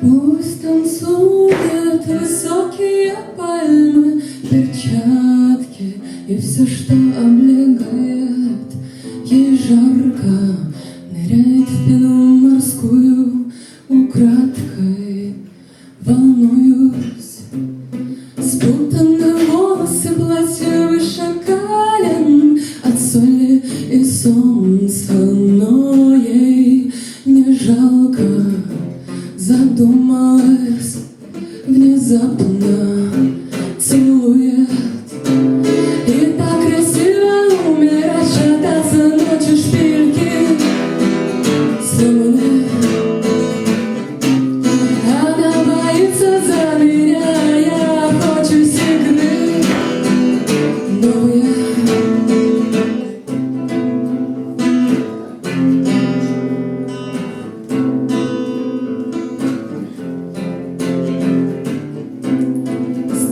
Пусть танцуют высокие пальмы, перчатки и все, что облегает. Ей жарко, ныряет в пену морскую, украдкой волнуюсь. Спутанные волосы, платье выше колен от соли и солнца, но ей не жалко. Задумалась, внезапно целует. И так красиво умирать, шататься ночью, шпильки сломаны. Она боится за меня, я хочу игры новые.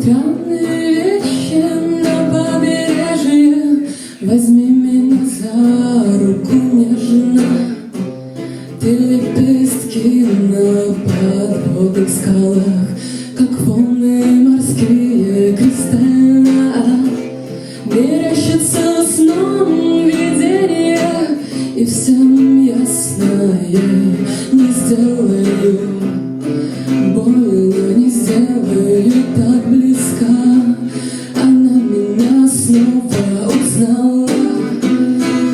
Странные вещи на побережье, возьми меня за руку нежно. Ты лепестки на подводных скалах, как волны морские кристально. Мерещится сном видение, и всем ясно, я не сделаю больно, не сделаю так близко. Она меня снова узнала.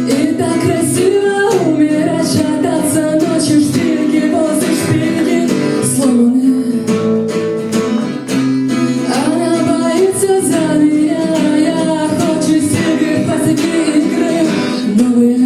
И так красиво умирать, шататься ночью, шпильки возле шпильки сломаны. Она боится за меня, я хочу игры, пацаки, игры новые.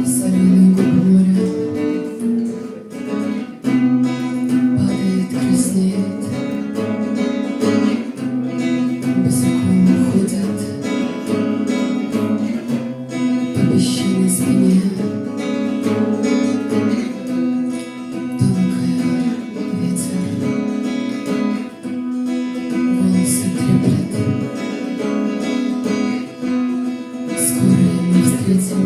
Соленый губы моря падает, краснеет, босиком уходят по песчаной спине. Тонкая ветер, волосы треплет. Скоро мы встретим